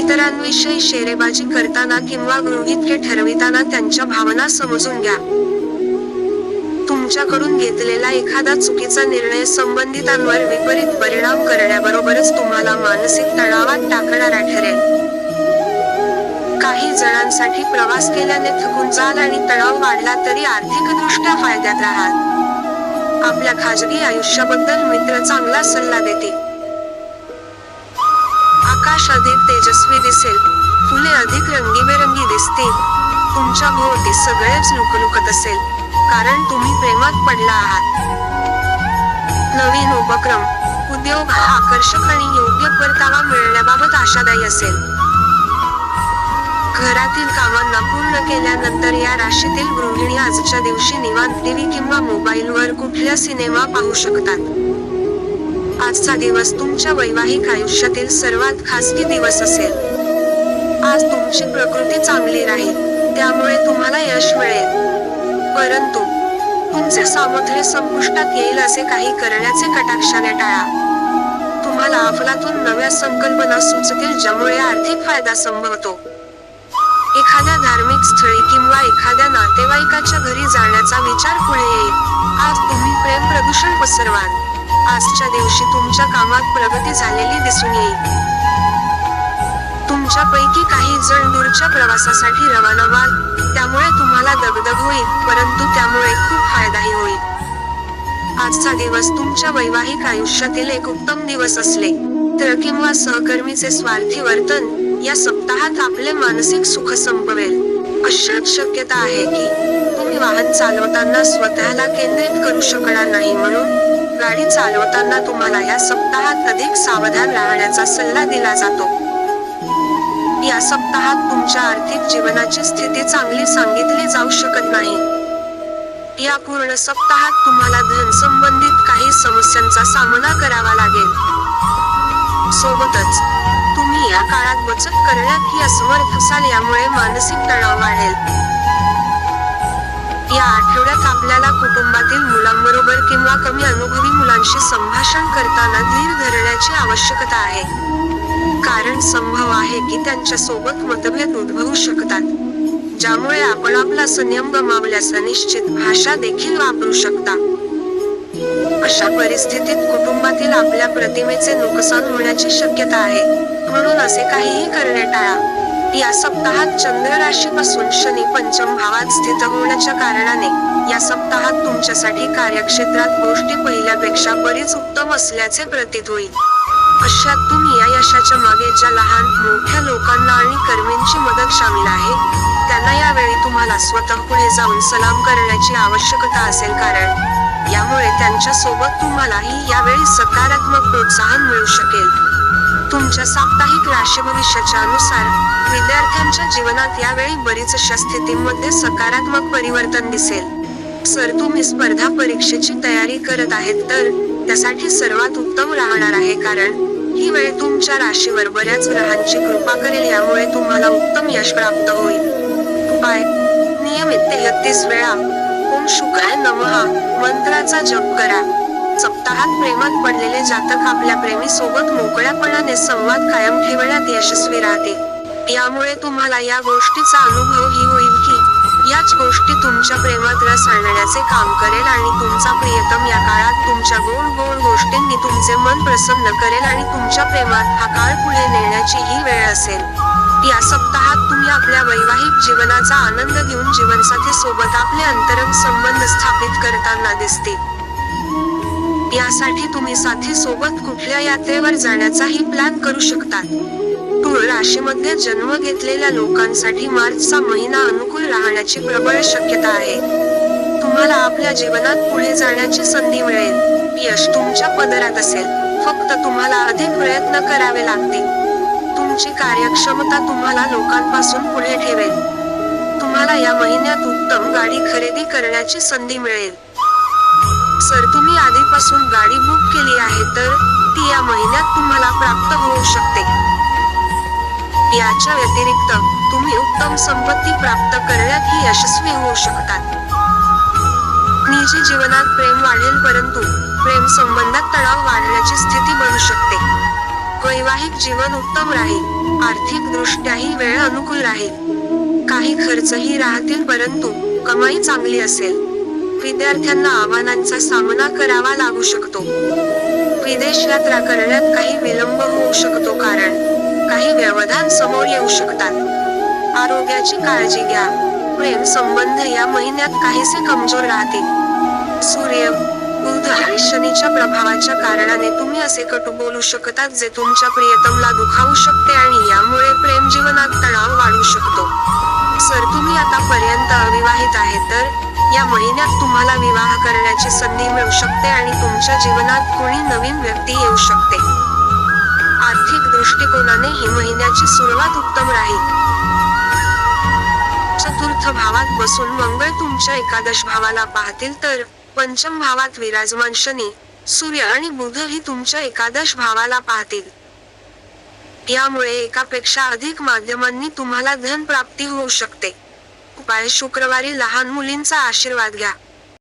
इतरांविषयी शेरेबाजी करताना किंवा गृहीतके ठरविताना त्यांच्या भावना समजून घ्या. तुमच्याकडून घेतलेला एखादा चुकीचा निर्णय संबंधितांवर विपरीत परिणाम करण्याबरोबरच तुम्हाला मानसिक तणावात टाकणारा ठरेल. काही जणांसाठी प्रवास केल्याने थकून जाल आणि तणाव वाढला तरी आर्थिकदृष्ट्या फायद्यात राहाल. आपल्या खाजगी आयुष्याबद्दल मित्र चांगला सल्ला देतील. आकाश अधिक तेजस्वी दिसेल, फुले अधिक रंगीबेरंगी दिसतील. तुमच्या भोवती सगळेच लुकलुकत असेल, कारण तुम्ही प्रेमात पडला आहात. नवीन उपक्रम, उद्योग हा आकर्षक आणि योग्य परतावा मिळण्याबाबत आशादायी असेल. घरातील कामांना पूर्ण केल्यानंतर या राशीतील गृहिणी आजच्या दिवशी निवांत टीव्ही किंवा मोबाईलवर कुठल्या सिनेमा पाहू शकतात. आजचा दिवस तुमच्या वैवाहिक आयुष्यातील सर्वात खासगी दिवस असेल. आज तुमची प्रकृती चांगली राहील, त्यामुळे तुम्हाला यश मिळेल. परंतु तुमचे सामर्थ्य संपुष्टात येईल असे काही करण्याचे कटाक्षाने टाळा. तुम्हाला अफलातून नव्या संकल्पना सुचतील ज्यामुळे आर्थिक फायदा संभवतो. एखाद्या धार्मिक स्थळी किंवा एखाद्या नातेवाईकाच्या घरी जाण्याचा विचार पुढे येईल. आज तुम्ही प्रेम प्रदूषण पसरवाल. आजच्या दिवशी तुमच्या कामात प्रगती झालेली दिसून येईल. तुमच्यापैकी काही जण दूरच्या प्रवासासाठी रवाना व्हाल, त्यामुळे तुम्हाला दगदग होईल, परंतु त्यामुळे खूप फायदाही होईल. आजचा दिवस तुमच्या वैवाहिक आयुष्यातील एक उत्तम दिवस असले तर किंवा सहकर्मीचे स्वार्थी वर्तन या सप्ताहात आपले मानसिक सुख संपवेल. अशाच शक्यता आहे की तुम्ही वाहन चालवताना स्वतःला केंद्रित करू शकणार नाही, म्हणून गाडी चालवताना तुम्हाला या सप्ताहात अधिक सावधान राहण्याचा सल्ला दिला जातो. या सप्ताहात तुमच्या आर्थिक जीवनाची स्थिती चांगली सांगितली जाऊ शकत नाही. या पूर्ण सप्ताहात तुम्हाला धन संबंधित काही समस्यांचा सामना करावा लागेल. सोबतच तुम्ही या काळात बचत करण्यातही असमर्थ असाल, यामुळे मानसिक तणाव वाढेल. या आठवड्यात आपल्याला कुटुंबातील मुलांबरोबर किंवा कमी अनुभवी मुलांशी संभाषण करताना धीर धरण्याची आवश्यकता आहे, कारण संभव आहे की त्यांच्या सोबत मतभेद उद्भवू शकतात, ज्यामुळे आपण आपला संयम गमावल्यास अनिश्चित भाषा देखील वापरू शकता. अशा परिस्थितीत कुटुंबातील आपल्या प्रतिमेचे नुकसान होण्याची शक्यता आहे, म्हणून असे काहीही करणे टाळा. या सप्ताहात चंद्र राशीपासून शनी पंचम भावात स्थित होण्याच्या कारणाने या सप्ताहात तुमच्यासाठी कार्यक्षेत्रात गोष्टी पहिल्यापेक्षा बरीच उत्तम असल्याचे प्रतीत होईल. अशात तुम्ही या यशाच्या मागे ज्या लहान मोठ्या लोकांना आणि कर्मींची मदत शामिल आहे, त्यांना यावेळी तुम्हाला स्वतः पुढे जाऊन सलाम करण्याची आवश्यकता असेल, कारण यामुळे त्यांच्या सोबत तुम्हालाही यावेळी सकारात्मक प्रोत्साहन मिळू शकेल. तुमच्या साप्ताहिक राशी भविष्याच्या अनुसार विद्यार्थ्यांच्या जीवनात यावेळी बरीचशा स्थितींमध्ये सकारात्मक परिवर्तन दिसेल. जर तुम्ही स्पर्धा परीक्षेची तयारी करत आहेत तर त्यासाठी सर्वात उत्तम राहणार आहे, कारण ही वेळ तुमच्या राशीवर बऱ्याच ग्रहांची कृपा करेल, यामुळे तुम्हाला उत्तम यश प्राप्त होईल. उपाय: नियमित 33 वेळा ओम शुक्राय नमः मंत्राचा जप करा. सप्ताहात प्रेमात पडलेले जातक आपल्या प्रेमी सोबत मोकळ्यापणाने संवाद कायम ठेवण्यात यशस्वी राहतील. यामुळे तुम्हाला या गोष्टीचा अनुभव ही होईल की याच गोष्टी तुमच्या प्रेमात रस आणण्याचे काम करेल आणि तुमचा प्रियतम या काळात तुमच्या गोड गोड गोष्टींनी तुमचे मन प्रसन्न करेल आणि तुमच्या प्रेमात हा काळ पुढे नेण्याची ही वेळ असेल. या सप्ताहात तुम्ही आपल्या वैवाहिक जीवनाचा आनंद घेऊन जीवनसाथी सोबत आपले अंतरंग संबंध स्थापित करताना दिसतील. यासाठी तुम्ही साथी सोबत कुठल्या यात्रेवर जाण्याचाही प्लॅन करू शकता. तुळ राशीमध्ये जन्म घेतलेल्या लोकांसाठी मार्चचा महिना अनुकूल राहण्याची प्रबळ शक्यता आहे. तुम्हाला आपल्या जीवनात पुढे जाण्याची संधी मिळेल. यश तुमच्या पदरात असेल, फक्त तुम्हाला अधिक प्रयत्न करावे लागतील. तुमची कार्यक्षमता तुम्हाला लोकांपासून पुढे ठेवेल. तुम्हाला या महिन्यात उत्तम गाडी खरेदी करण्याची संधी मिळेल. जर तुम्ही आधीपासून गाडी बुक केली आहे तर ती या महिन्यात तुम्हाला प्राप्त होऊ शकते. याच्या व्यतिरिक्त तुम्ही उत्तम संपत्ती प्राप्त करण्यातही यशस्वी होऊ शकतात. निजी जीवनात प्रेम वाढेल, परंतु प्रेम संबंधात तणाव वाढण्याची स्थिती बनू शकते. वैवाहिक जीवन उत्तम राहील. आर्थिक दृष्ट्याही वेळ अनुकूल राहील. काही खर्चही राहतील परंतु कमाई चांगली असेल. विद्यार्थ्यांना आव्हानांचा सामना करावा लागू शकतो. विदेश यात्रा करण्यात काही विलंब होऊ शकतो कारण काही व्यवधान समोर येऊ शकतात. आरोग्याची काळजी घ्या. प्रेम संबंध या महिन्यात काहीसे कमजोर राहतील. सूर्य, बुध आणि शनीच्या प्रभावाच्या कारणाने तुम्ही असे कटू बोलू शकतात जे तुमच्या प्रियतमला दुखावू शकते आणि यामुळे प्रेम जीवनात तणाव वाढू शकतो. जर तुम्ही आतापर्यंत अविवाहित आहे तर या महिन्यात तुम्हाला विवाह करण्याची संधी मिळू शकते आणि तुमच्या जीवनात कोणी नवीन व्यक्ती येऊ शकते. आर्थिक दृष्टिकोनाने ही महिन्याची सुरुवात उत्तम राहील. चतुर्थ भावात बसून मंगळ तुमच्या एकादश भावाला पाहतील तर पंचम भावात विराजमान शनी, सूर्य आणि बुध ही तुमच्या एकादश भावाला पाहतील. यामुळे एकापेक्षा अधिक माध्यमांनी तुम्हाला धन प्राप्ती होऊ शकते. उपाय: शुक्रवारी लहान मुलींचा आशीर्वाद घ्या.